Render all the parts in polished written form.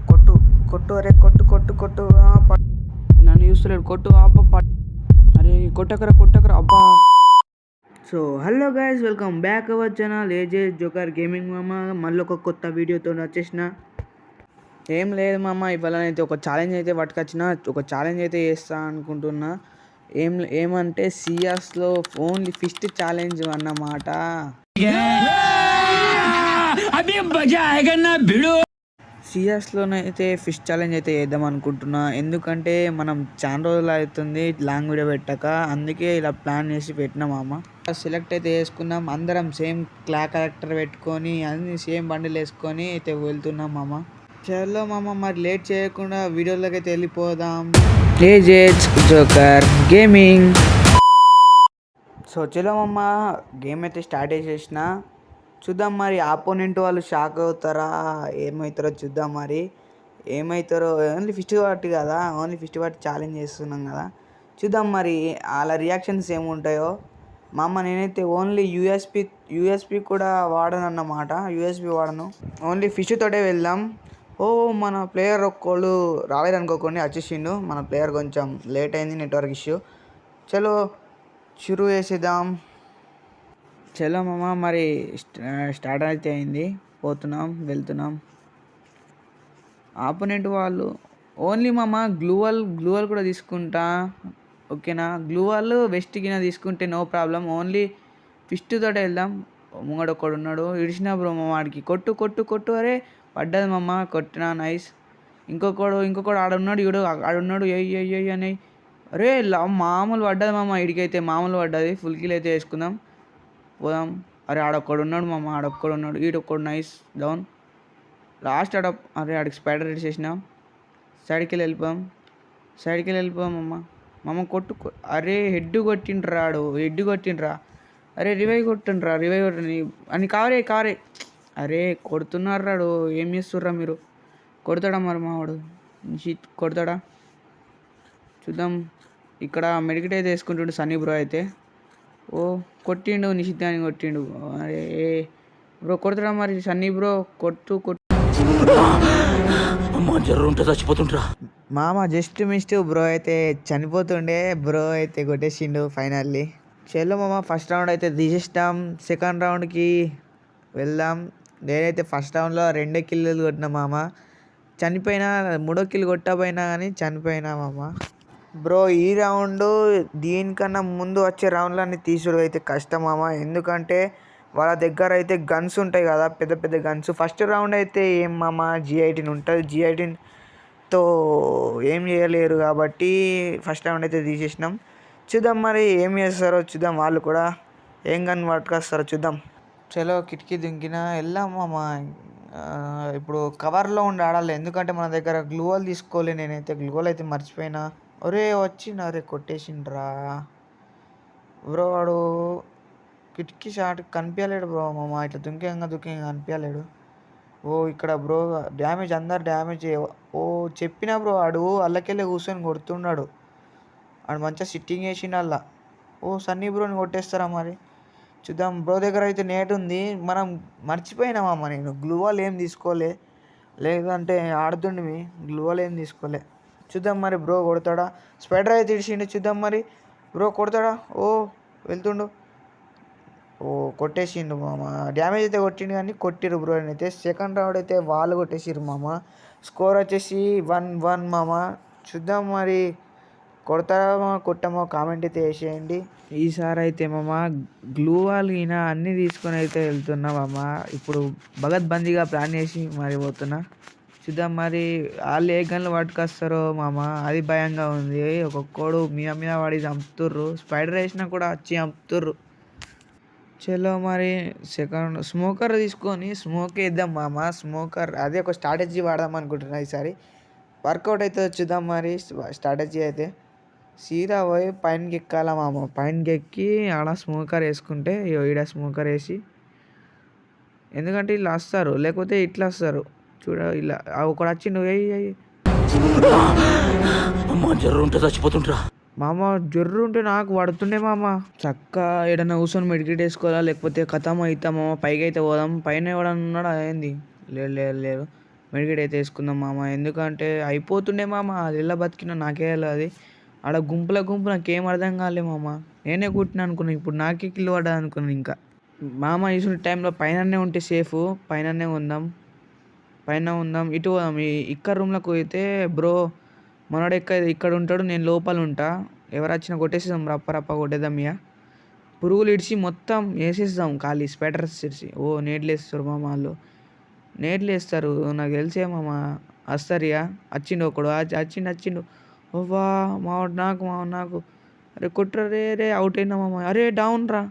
కొట్టు కొట్టు, అరే కొట్టు కొట్టు కొట్టు. నన్ను చూస్తలేడు, కొట్టు అరే కొట్టకరా అబ్బా. So hello guys, welcome back our channel ఏజే joker gaming మామ. మళ్ళీ ఒక కొత్త వీడియోతో వచ్చేసిన. ఏం లేదు మామ, ఇవాళ అయితే ఒక ఛాలెంజ్ అయితే పట్టుకొచ్చిన. ఒక ఛాలెంజ్ అయితే చేస్తా అనుకుంటున్నా. ఏమంటే సిఎస్లో ఓన్లీ ఫిస్ట్ ఛాలెంజ్ అన్నమాట. సిఎస్లోనైతే ఫిష్ ఛాలెంజ్ అయితే చేద్దాం అనుకుంటున్నా. ఎందుకంటే మనం చాలా రోజులు అవుతుంది లాంగ్ వీడియో పెట్టక, అందుకే ఇలా ప్లాన్ చేసి పెట్టినా మామ. సెలెక్ట్ అయితే చేసుకున్నాం, అందరం సేమ్ క్యారెక్టర్ పెట్టుకొని అన్ని సేమ్ బండిలు వేసుకొని అయితే వెళ్తున్నాం మామ. చలో మామ, మరి లేట్ చేయకుండా వీడియోలోకి అయితే వెళ్ళిపోదాం. ఏజే జోకర్ గేమింగ్. సో చలో మామ, గేమ్ అయితే స్టార్ట్ చేసేసిన. చూద్దాం మరి ఆపోనెంట్ వాళ్ళు షాక్ అవుతారా, ఏమవుతారో చూద్దాం. మరి ఏమవుతారో, ఓన్లీ ఫిస్ట్ బట్టి కదా, ఓన్లీ ఫిస్ట్ బట్టి ఛాలెంజ్ చేస్తున్నాం కదా. చూద్దాం మరి వాళ్ళ రియాక్షన్స్ ఏముంటాయో. మా అమ్మ నేనైతే ఓన్లీ యూఎస్పి కూడా వాడను అన్నమాట. యూఎస్పి వాడను, ఓన్లీ ఫిష్ తోటే వెళ్దాం. ఓ మన ప్లేయర్ ఒక్కళ్ళు రాలేదనుకోకండి, వచ్చేసిండు మన ప్లేయర్. కొంచెం లేట్ అయింది, నెట్వర్క్ ఇష్యూ. చలో షురూ చేసేద్దాం. చలో మామ, మరి స్టార్ట్ అయితే అయింది. వెళ్తున్నాం. ఆపోనెంట్ వాళ్ళు ఓన్లీ మామ గ్లూవల్ కూడా తీసుకుంటా, ఓకేనా. గ్లూవల్ వెస్ట్ కింద తీసుకుంటే నో ప్రాబ్లం, ఓన్లీ ఫిస్ట్ తోటే వెళ్దాం. ముంగడు ఒక్కడు ఉన్నాడు, ఇడిచిన బ్రో మామ వాడికి. కొట్టు అరే పడ్డది మామ, కొట్టినా నైస్. ఇంకొకడు ఆడున్నాడు, ఆడున్నాడు ఎయ్యి అని. అరే మామూలు పడ్డది మామ, ఇడికైతే మామూలు పడ్డది. ఫుల్ కిల్ అయితే వేసుకుందాం, పోదాం. అరే ఆడొక్కడు ఉన్నాడు మామ, ఈడొక్కడు నైస్ డౌన్. లాస్ట్ అరే ఆడికి స్పైడర్ చేసినాం. సైడ్కి వెళ్ళిపోయాం మామ. కొట్టు అరే హెడ్ కొట్టిండ్రా. అరే రివైవ్ కొట్టిండ్రా అని కావరే. అరే కొడుతున్నారు రాడు, ఏం చేస్తుర్రా మీరు? కొడతాడా మరి మావాడు? కొడతాడా చూద్దాం. ఇక్కడ మెడికేట్ అయితే వేసుకుంటుండు సన్నీ బ్రో అయితే. ఓ కొట్టిండు, నిషిద్ధాన్ని కొట్టిండు. అరే బ్రో కొడతాడా మరి సన్నీ బ్రో? కొట్టు చచ్చిపోతుంటా మామ. జస్ట్ మిస్ట్ బ్రో అయితే చనిపోతుండే, బ్రో అయితే కొట్టేసిండు ఫైనల్లీ. చలో మామ, ఫస్ట్ రౌండ్ అయితే తీసేస్తాం. సెకండ్ రౌండ్కి వెళ్దాం. నేనైతే ఫస్ట్ రౌండ్లో 2 కిల్లు కొట్టినా మామ. చనిపోయినా, 3వ కిల్ కొట్టపోయినా కానీ చనిపోయినా మామ. బ్రో ఈ రౌండ్ దీనికన్నా ముందు వచ్చే రౌండ్లన్నీ తీసుడు అయితే కష్టం మామ. ఎందుకంటే వాళ్ళ దగ్గర అయితే గన్స్ ఉంటాయి కదా, పెద్ద పెద్ద గన్స్. ఫస్ట్ రౌండ్ అయితే ఏం మామ, G18 ఉంటుంది. G18తో ఏం చేయలేరు కాబట్టి ఫస్ట్ రౌండ్ అయితే తీసేసినాం. చూద్దాం మరి ఏం చేస్తారో చూద్దాం. వాళ్ళు కూడా ఏం గన్ పట్టుకొస్తారో చూద్దాం. చలో కిటికీ దింకినా వెళ్దాం మామ. ఇప్పుడు కవర్లో ఉండి ఆడాలి, ఎందుకంటే మన దగ్గర గ్లూవల్ తీసుకోలే. నేనైతే గ్లూవల్ అయితే మర్చిపోయినా. ఒరే వచ్చిండ్రా, కొట్టేసిండ్రా బ్రో. వాడు కిటికీ షాట్ కనిపించలేడు బ్రో మామ, ఇట్లా దుంకేంగా కనిపించలేడు. ఓ ఇక్కడ బ్రో డ్యామేజ్, అందరు డ్యామేజ్. ఓ చెప్పినా బ్రో, వాడు అల్లకెళ్ళి కూర్చొని కొడుతున్నాడు. వాడు మంచిగా సిట్టింగ్ వేసిండు అలా. ఓ సన్నీ బ్రోని కొట్టేస్తారా మరి? చూద్దాం. బ్రో దగ్గర అయితే నేట్ ఉంది, మనం మర్చిపోయినామమ్మ. నేను గ్లూవాల్ ఏం తీసుకోలే, లేదంటే ఆడుతుండివి. గ్లూవాల్ ఏం తీసుకోలే. చూద్దాం మరి బ్రో కొడతాడా? స్పైడర్ అయితే ఇడిచిండు, చూద్దాం మరి బ్రో కొడతాడా? ఓ వెళ్తుండు, ఓ కొట్టేసిండు మామ. డ్యామేజ్ అయితే కొట్టిండు కానీ కొట్టిరు బ్రో అయితే. సెకండ్ రౌండ్ అయితే వాళ్ళు కొట్టేసిరు మామ. స్కోర్ వచ్చేసి 1-1 మామ. చూద్దాం మరి కొడతామో కొట్టమో కామెంట్ అయితే వేసేయండి. ఈసారి అయితే మామ గ్లూవాల్ ఈయన అన్నీ తీసుకొని అయితే వెళ్తున్నా మామ. ఇప్పుడు భగత్బందీగా ప్లాన్ చేసి మరి పోతున్నా. చూద్దాం మరి వాళ్ళు ఏ గన్లు పట్టుకొస్తారో మామ, అది భయంగా ఉంది. ఒక్కొక్కడు మీద వాడి చంపుతుర్రు, స్పైడర్ వేసినా కూడా వచ్చి చంపుతుర్రు. చలో మరి సెకండ్ స్మోకర్ తీసుకొని స్మోక్ వేద్దాం మామ. స్మోకర్ అదే ఒక స్ట్రాటజీ వాడదాం అనుకుంటున్నా ఈసారి. వర్కౌట్ అయితే చూద్దాం మరి స్ట్రాటజీ అయితే. సీదా పోయి పైనకి ఎక్కాల మామ. పైనకి ఎక్కి ఆడ స్మోకర్ వేసుకుంటే, ఈడ స్మోకర్ వేసి, ఎందుకంటే ఇలా వస్తారు, లేకపోతే ఇట్లా వస్తారు చూడ. ఇలా ఒకడు వచ్చిండు, జర్రుంటే చచ్చిపోతుంటా మామ. జర్రు ఉంటే నాకు పడుతుండే మామ. చక్క ఏడన్నా కూర్చొని మెడికేట్ వేసుకోవాలా, లేకపోతే కథం అవుతాం మామ. పైకి అయితే పోదాం. పైన ఎవడన్నా ఉన్నాడా ఏంది? లేదు. మెడికేట్ అయితే వేసుకుందాం మామ. ఎందుకంటే అయిపోతుండే మామ. అది ఎలా బతికినా నాకే తెలవది. ఆడ గుంపుల నాకేం అర్థం కాలే మామ. నేనే కొట్టినా అనుకున్నా. ఇప్పుడు నాకే కిల్ పడ్డది అనుకున్నా ఇంకా. మామ ఇటువంటి టైంలో పైననే ఉంటే సేఫ్. పైననే ఉందాం. పైన ఉందాం. ఇటు పోదాం. ఇక్కడ రూమ్‌లోకి పోతే బ్రో మనోడు ఇక్కడ ఉంటాడు. నేను లోపల ఉంటా. ఎవరొచ్చినా కొట్టేసేద్దాం. రప్ప కొట్టేద్దాం ఇగ. పురుగులు ఇడిచి మొత్తం ఏసేద్దాం ఖాళీ స్పాటర్స్ ఇడిచి. నేట్లేస్తారు మామ ఆళ్ళు. నేట్లేస్తారు. నాకు తెలిసే మామ. వస్తారు ఇగ. వచ్చిండు ఒకడు. వచ్చిండు. అవ్వా! మావాడు నాకు. అరే కొట్టురా రే! ఔట్ అయినా మామ. అరే డౌన్ రా!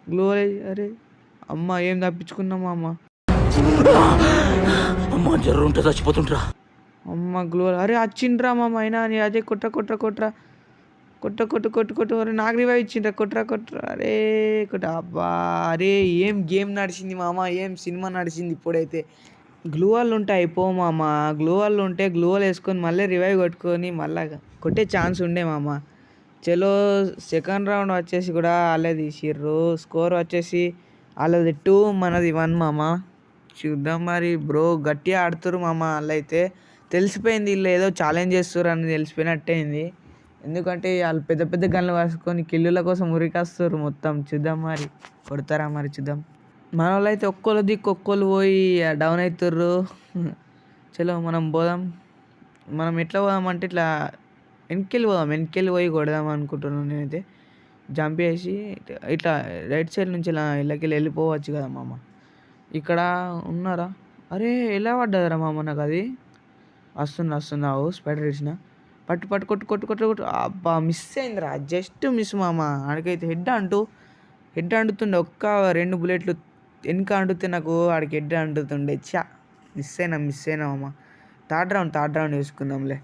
గ్లో అరే! అమ్మ ఏం తప్పించుకున్నా మామ. అమ్మ జర్రుంటే చచ్చిపోతుంటరా. అమ్మ గ్లో అరే వచ్చిండ్రా మామ. అయినా అదే కొట్రా. కొట్టు. అరే నాకు రివైవ్ ఇచ్చిండ్రా. కొట్రా. అరే అబ్బా! అరే ఏం గేమ్ నడిచింది మామ. ఏం సినిమా నడిచింది ఇప్పుడైతే. గ్లూ వాల్ ఉంటే అయిపోవు మామ. గ్లూ వాల్ ఉంటే గ్లూ వాల్ వేసుకొని మళ్ళీ రివైవ్ కొట్టుకొని మళ్ళా కొట్టే ఛాన్స్ ఉండే మామ. చలో సెకండ్ రౌండ్ వచ్చేసి కూడా వాళ్ళే తీసిర్రు. స్కోర్ వచ్చేసి వాళ్ళది 2 మనది 1 మామ. చూద్దాం మరి బ్రో. గట్టిగా ఆడుతుర్రు మామ వాళ్ళైతే. తెలిసిపోయింది వీళ్ళు ఏదో ఛాలెంజ్ చేస్తుర్రు అని తెలిసిపోయినట్టయింది. ఎందుకంటే వాళ్ళు పెద్ద గన్లు వేసుకొని కిల్లుల కోసం ఉరికొస్తుర్రు మొత్తం. చూద్దాం మరి కొడతారా మరి చూద్దాం. మనోళ్ళైతే ఒక్కోళ్ళ దిక్కు ఒక్కోళ్ళు పోయి డౌన్ అవుతుర్రు. చలో మనం పోదాం. మనం ఎట్లా పోదామంటే ఇట్లా వెనక్కెళ్ళి పోయి కొడదాం అనుకుంటున్నాను నేనైతే. జంప్ చేసి ఇట్లా రైట్ సైడ్ నుంచి ఇలా ఇళ్ళకెళ్ళి వెళ్ళిపోవచ్చు కదా మామ. ఇక్కడ ఉన్నారా? అరే ఎలా పడ్డదిరా మామ నాకు అది. వస్తుంది స్పైడర్ ఇచ్చిన. పట్టు కొట్టు. అబ్బా మిస్ అయిందిరా. జస్ట్ మిస్ మామ. ఆడికైతే హెడ్ అంటుతుండే. 2 బుల్లెట్లు వెనక అంటుతే నాకు ఆడికి హెడ్ అంటుతుండే. మిస్ అయినా మామ. థర్డ్ రౌండ్ వేసుకుందాంలే.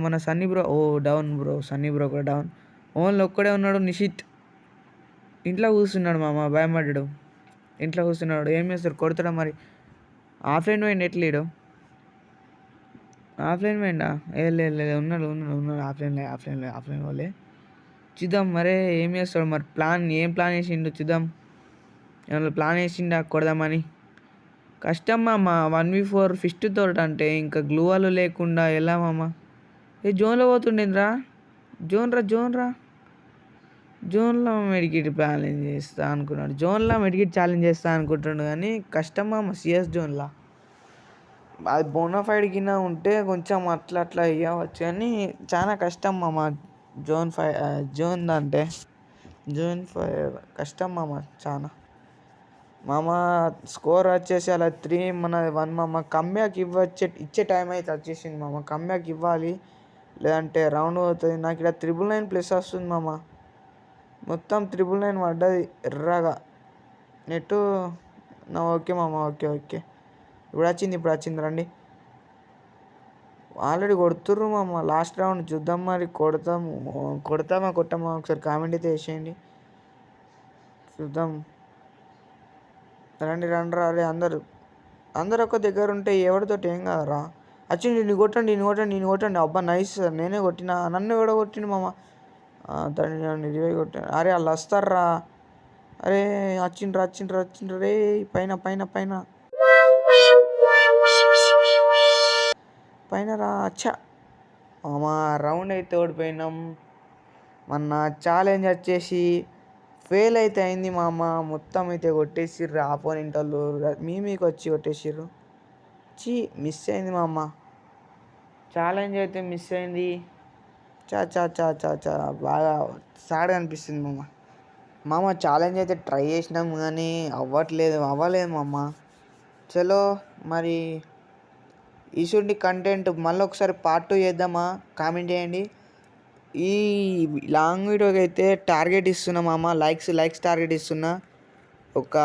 మన Sunny bro down bro. Sunny bro కూడా డౌన్. ఓన్లీ ఒక్కడే ఉన్నాడు నిషిత్. ఇంట్లో కూర్చున్నాడు మామ. భయపడ్డాడు. ఇంట్లో కూర్చున్నాడు. ఏం చేస్తాడు? కొడతాడా మరి? ఆఫ్లైన్ పోయిండు. ఎట్లీడు ఆఫ్లైన్ పోయిండా? లేదు ఉన్నాడు. ఆఫ్లైన్ వాళ్ళే. చూద్దాం మరే ఏం చేస్తాడు మరి. ఏం ప్లాన్ వేసిండు చూద్దాం. ఏమన్నా ప్లాన్ వేసిండా కొడదామని. కష్టం మామ 1v4 ఫిస్ట్ తోట అంటే. ఇంకా గ్లూ వాల్ లేకుండా ఎలా మామ. జోన్లో పోతుండేంద్రా. జోన్లో మెడికిట్ ఛాలెంజ్ చేస్తా అనుకుంటున్నాడు కానీ కష్టం మామ. సిఎస్ జోన్లో అది బోనాఫైడ్ కింద ఉంటే కొంచెం అట్లా ఇవ్వచ్చు కానీ చాలా కష్టం మామ. జోన్ అంటే జోన్ 5 కష్టం మామ చాలా. మామ స్కోర్ వచ్చేసి అలా 3 మనది 1 మామ. కమ్బ్యాక్ ఇచ్చే టైం అయితే వచ్చేసింది మామ. కమ్బ్యాక్ ఇవ్వాలి. లేదంటే రౌండ్ అవుతుంది. నాకు ఇక్కడ 999+ వస్తుంది మామ. మొత్తం 999 పడ్డది ఎర్రగా నెట్టు. ఓకే మామ. ఓకే. ఇప్పుడు వచ్చింది రండి. ఆల్రెడీ కొడుతుర్రు మామ. లాస్ట్ రౌండ్ చూద్దాం మరి. కొడతామా ఒకసారి కామెంట్ అయితే వేసేయండి. చూద్దాం. రండి రా. అరే అందరు ఒక్క దగ్గర ఉంటే ఎవరితోటి ఏం కాదురా. వచ్చింది. నేను కొట్టండి. అబ్బా నైస్. నేనే కొట్టినా. నన్ను కూడా కొట్టిండు మామ. తండ్రి రివైవ్ కొట్టాను. అరే వాళ్ళు వస్తారా. అరే వచ్చిండ్రు రే. పైన రా. మామ రౌండ్ అయితే ఓడిపోయినాం. మన ఛాలెంజ్ వచ్చేసి ఫెయిల్ అయితే అయింది మామ. మొత్తం అయితే కొట్టేసిర్రు ఆపోనెంట్ వాళ్ళు. మీకు వచ్చి కొట్టేసిర్రు. మిస్ అయింది మామ. ఛాలెంజ్ అయితే మిస్ అయింది. చా బాగా సాడ్గా అనిపిస్తుంది మామ. ఛాలెంజ్ అయితే ట్రై చేసినాం కానీ అవ్వలేదు మామ. చలో మరి ఇటువంటి కంటెంట్ మళ్ళీ ఒకసారి పార్ట్ 2 చేద్దామా? కామెంట్ చేయండి. ఈ లాంగ్ వీడియోకి అయితే టార్గెట్ ఇస్తున్నా మామ. లైక్స్ టార్గెట్ ఇస్తున్నా. ఒక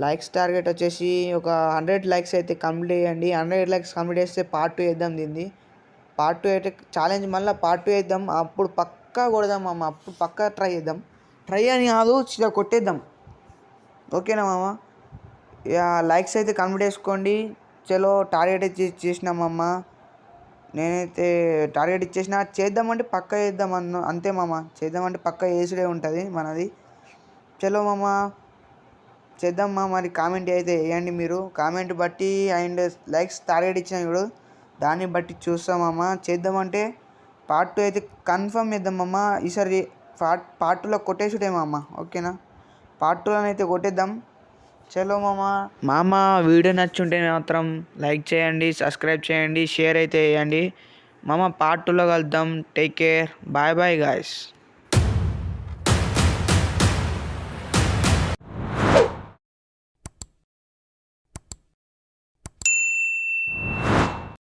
లైక్స్ టార్గెట్ వచ్చేసి ఒక 100 లైక్స్ అయితే కంప్లీట్ చేయండి. 100 లైక్స్ కంప్లీట్ చేస్తే పార్ట్ 2 చేద్దాం దీన్ని. పార్ట్ 2 అయితే ఛాలెంజ్ మళ్ళీ పార్ట్ 2 చేద్దాం. అప్పుడు పక్కా కొడదాం మామ. అప్పుడు పక్కా ట్రై చేద్దాం. ట్రై అని కాదు కొట్టేద్దాం. ఓకేనా మామ? ఇక లైక్స్ అయితే కంప్లీట్ చేసుకోండి. చలో టార్గెట్ అయితే చేసినామమ్మ. నేనైతే టార్గెట్ ఇచ్చేసిన. చేద్దామంటే పక్క చేద్దాం అంతే మామ. చేద్దామంటే పక్క వేసుడే ఉంటుంది మనది. చలో మామ చేద్దామా మరి కామెంట్ అయితే వేయండి మీరు. కామెంట్ బట్టి అండ్ లైక్స్ టార్గెట్ ఇచ్చిన ఇప్పుడు దాన్ని బట్టి చూస్తామమ్మా. చేద్దామంటే పార్ట్ 2 అయితే కన్ఫర్మ్ చేద్దామమ్మా. ఈసారి పార్ట్ 2లో కొట్టేసుడేమమ్మా. ఓకేనా, పార్ట్ 2లో అయితే కొట్టేద్దాం. చలో మామ వీడియో నచ్చుంటే మాత్రం లైక్ చేయండి, సబ్స్క్రైబ్ చేయండి, షేర్ అయితే చేయండి మామ. పార్ట్ 2లో కలుద్దాం. Take care, bye bye guys.